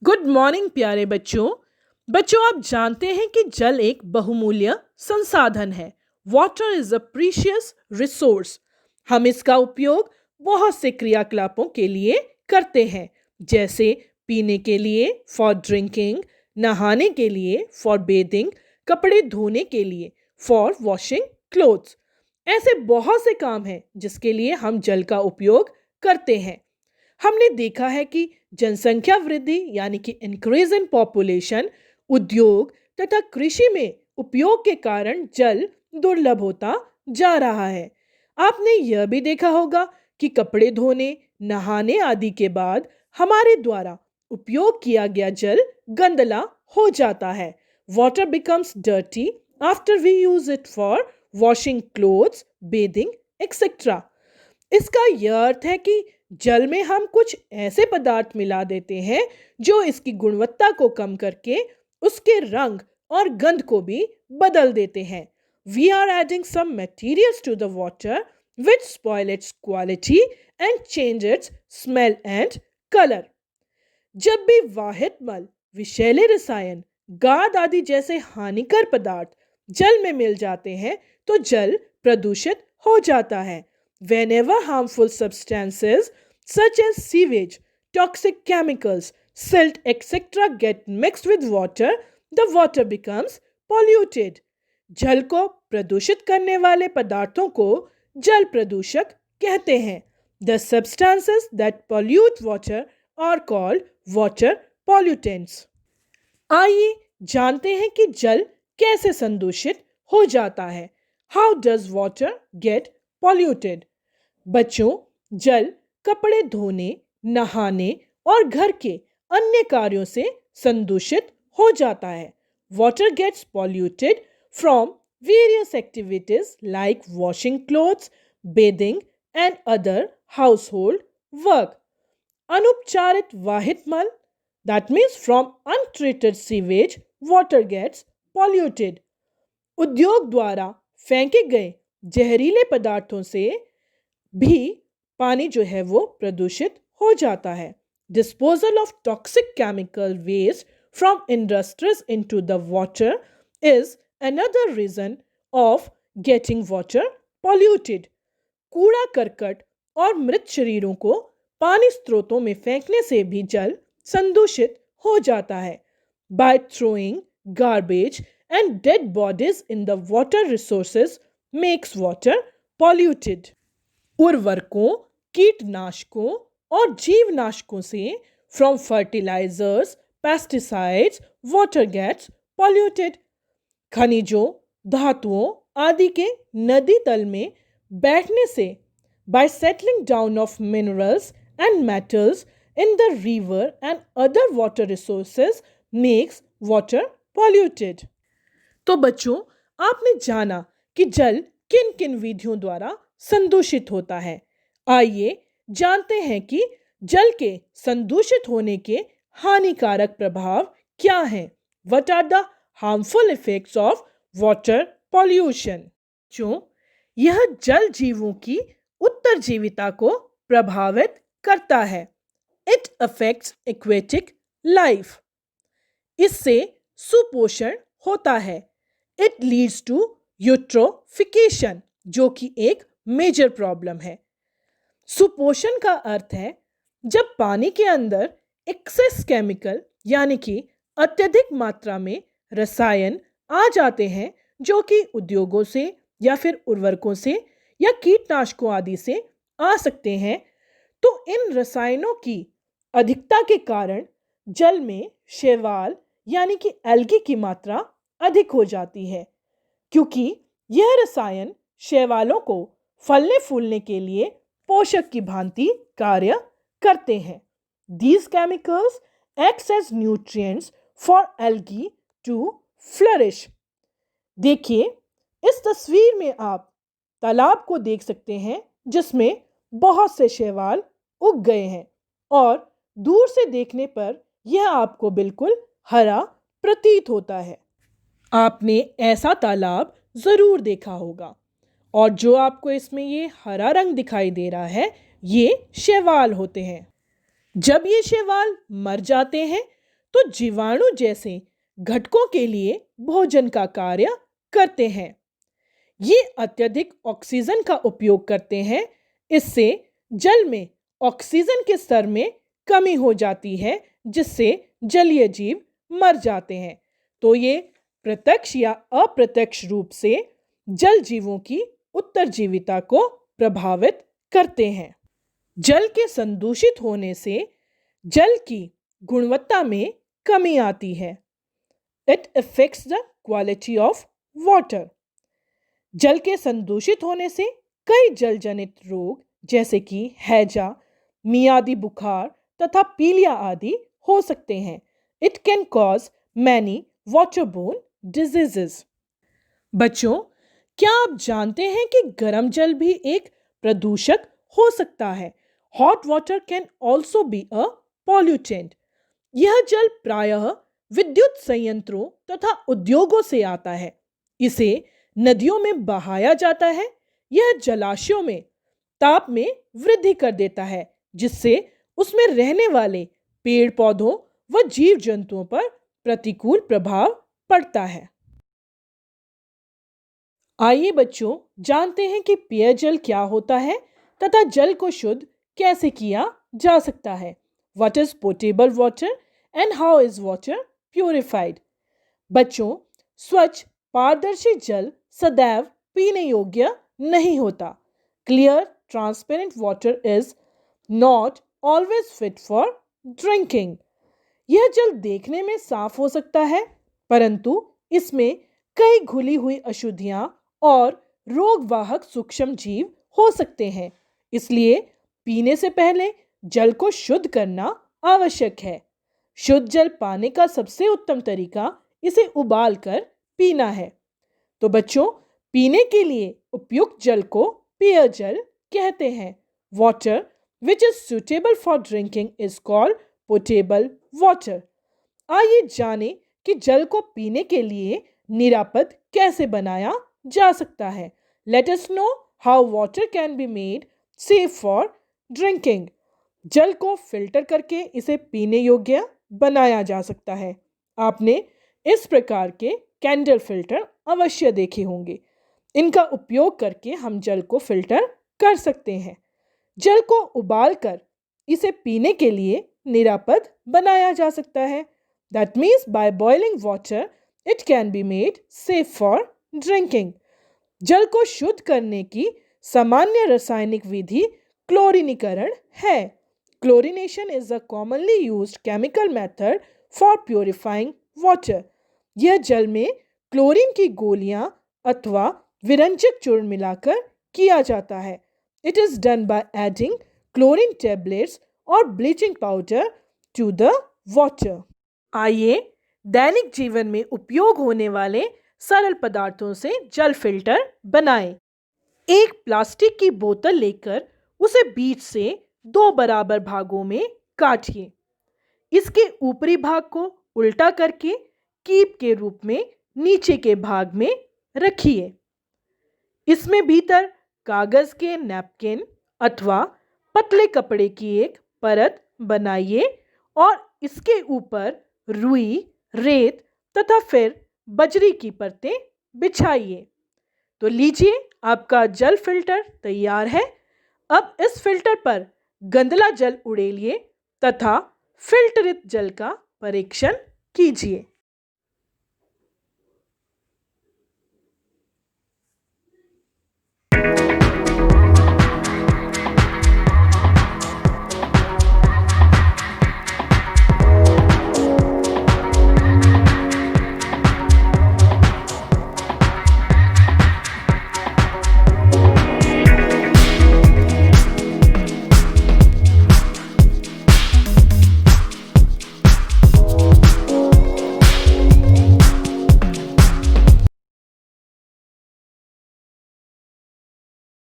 Good morning प्यारे बच्चों। आप जानते हैं कि जल एक बहुमूल्य संसाधन है। Water is a precious resource. हम इसका उपयोग बहुत से क्रियाकलापों के लिए करते हैं, जैसे पीने के लिए फॉर ड्रिंकिंग, नहाने के लिए फॉर बेथिंग, कपड़े धोने के लिए फॉर वॉशिंग क्लोथ्स। ऐसे बहुत से काम हैं जिसके लिए हम जल का उपयोग करते हैं। हमने देखा है कि जनसंख्या वृद्धि यानी कि इंक्रीज इन पॉपुलेशन, उद्योग तथा कृषि में उपयोग के कारण जल दुर्लभ होता जा रहा है। आपने यह भी देखा होगा कि कपड़े धोने, नहाने आदि के बाद हमारे द्वारा उपयोग किया गया जल गंदला हो जाता है। Water becomes dirty after we use it for washing clothes, bathing etcetera. इसका यह अर्थ है कि जल में हम कुछ ऐसे पदार्थ मिला देते हैं जो इसकी गुणवत्ता को कम करके उसके रंग और गंध को भी बदल देते हैं। We are adding some materials to the water which spoil its quality and change its smell and color. जब भी वाहित मल, विषैले रसायन, गाद आदि जैसे हानिकर पदार्थ जल में मिल जाते हैं तो जल प्रदूषित हो जाता है। Whenever harmful substances such as sewage, toxic chemicals, silt, etc. get mixed with water, the water becomes polluted. जल को प्रदूषित करने वाले पदार्थों को जल प्रदूषक कहते हैं। The substances that pollute water are called water pollutants. आइए जानते हैं कि जल कैसे संदूषित हो जाता है। How does water get polluted? बच्चों, जल कपड़े धोने, नहाने और घर के अन्य कार्यों से संदूषित हो जाता है। Water gets polluted from various activities like washing clothes, bathing and other household work. अनुपचारित वाहित मल, that means from untreated sewage, water gets polluted. उद्योग द्वारा फेंके गए जहरीले पदार्थों से भी पानी जो है वो प्रदूषित हो जाता है। Disposal of toxic chemical waste from industries into the water is another reason of getting water polluted. कूड़ा करकट और मृत शरीरों को पानी स्रोतों में फेंकने से भी जल संदूषित हो जाता है। By throwing garbage and dead bodies in the water resources makes water polluted. उर्वरकों, कीटनाशकों और जीवनाशकों से from fertilizers, pesticides, water gets polluted. खनिजों, धातुओं आदि के नदी तल में बैठने से by settling down of minerals and metals in the river and other water resources makes water polluted. तो बच्चों, आपने जाना कि जल किन किन विधियों द्वारा संदूषित होता है। आइए जानते हैं कि जल के संदूषित होने के हानिकारक प्रभाव क्या हैं। What are the harmful effects of water pollution? जो यह जल जीवों की उत्तरजीविता को प्रभावित करता है। It affects aquatic life. इससे सुपोषण होता है। It leads to eutrophication, जो कि एक मेजर प्रॉब्लम है। सुपोषण का अर्थ है जब पानी के अंदर एक्सेस केमिकल यानी कि अत्यधिक मात्रा में रसायन आ जाते हैं जो कि उद्योगों से या फिर उर्वरकों से या कीटनाशकों आदि से आ सकते हैं, तो इन रसायनों की अधिकता के कारण जल में शैवाल यानी कि एल्गी की मात्रा अधिक हो जाती है, क्योंकि यह रसायन शैवालों को फलने फूलने के लिए पोषक की भांति कार्य करते हैं। These chemicals acts as nutrients for algae to flourish. देखिए, इस तस्वीर में आप तालाब को देख सकते हैं जिसमें बहुत से शैवाल उग गए हैं और दूर से देखने पर यह आपको बिल्कुल हरा प्रतीत होता है। आपने ऐसा तालाब जरूर देखा होगा और जो आपको इसमें ये हरा रंग दिखाई दे रहा है, ये शैवाल होते हैं। जब ये शैवाल मर जाते हैं तो जीवाणु जैसे घटकों के लिए भोजन का कार्य करते हैं। ये अत्यधिक ऑक्सीजन का उपयोग करते हैं। इससे जल में ऑक्सीजन के स्तर में कमी हो जाती है, जिससे जलीय जीव मर जाते हैं। तो ये प्रत्यक्ष या अप्रत्यक्ष रूप से जल जीवों की उत्तरजीविता को प्रभावित करते हैं। जल के संदूषित होने से जल की गुणवत्ता में कमी आती है। It affects the quality of water. जल के संदूषित होने से कई जल जनित रोग जैसे कि हैजा, मियादी बुखार तथा पीलिया आदि हो सकते हैं। It can cause many waterborne diseases. बच्चों, क्या आप जानते हैं कि गर्म जल भी एक प्रदूषक हो सकता है? Hot water can also be a pollutant. यह जल प्रायः विद्युत संयंत्रों तथा उद्योगों से आता है। इसे नदियों में बहाया जाता है। यह जलाशयों में ताप में वृद्धि कर देता है, जिससे उसमें रहने वाले पेड़ पौधों व जीव जंतुओं पर प्रतिकूल प्रभाव पड़ता है। आइए बच्चों, जानते हैं कि पेय जल क्या होता है तथा जल को शुद्ध कैसे किया जा सकता है। What is potable water and how is water purified? बच्चों, स्वच्छ पारदर्शी जल सदैव पीने योग्य नहीं होता। Clear transparent water is not always fit for drinking. यह जल देखने में साफ हो सकता है, परंतु इसमें कई घुली हुई अशुद्धियां और रोगवाहक सूक्ष्म जीव हो सकते हैं। इसलिए पीने से पहले जल को शुद्ध करना आवश्यक है। शुद्ध जल पाने का सबसे उत्तम तरीका इसे उबालकर पीना है। तो बच्चों, पीने के लिए उपयुक्त जल को पेय जल कहते हैं। Water which is suitable for drinking is called potable water. आइए जानें कि जल को पीने के लिए निरापद कैसे बनाया जा सकता है। Let us know how water can be made safe for drinking. जल को फिल्टर करके इसे पीने योग्य बनाया जा सकता है। आपने इस प्रकार के कैंडल फिल्टर अवश्य देखे होंगे। इनका उपयोग करके हम जल को फिल्टर कर सकते हैं। जल को उबालकर इसे पीने के लिए निरापद बनाया जा सकता है। That means by boiling water, it can be made safe for drinking. जल को शुद्ध करने की सामान्य रासायनिक विधि क्लोरीनीकरण है। Chlorination is a commonly used chemical method for purifying water. यह जल में क्लोरीन की गोलियां अथवा विरंजक चूर्ण मिलाकर किया जाता है। It is done by adding chlorine tablets or bleaching powder to the water. आइए दैनिक जीवन में उपयोग होने वाले सरल पदार्थों से जल फिल्टर बनाएं। एक प्लास्टिक की बोतल लेकर उसे बीच से 2 बराबर भागों में काटिए। इसके ऊपरी भाग को उल्टा करके कीप के रूप में नीचे के भाग में रखिए। इसमें भीतर कागज के नैपकिन अथवा पतले कपड़े की एक परत बनाइए और इसके ऊपर रुई, रेत तथा फिर बजरी की परतें बिछाइए। तो लीजिए, आपका जल फिल्टर तैयार है। अब इस फिल्टर पर गंदला जल उड़ेलिए तथा फिल्टरित जल का परीक्षण कीजिए।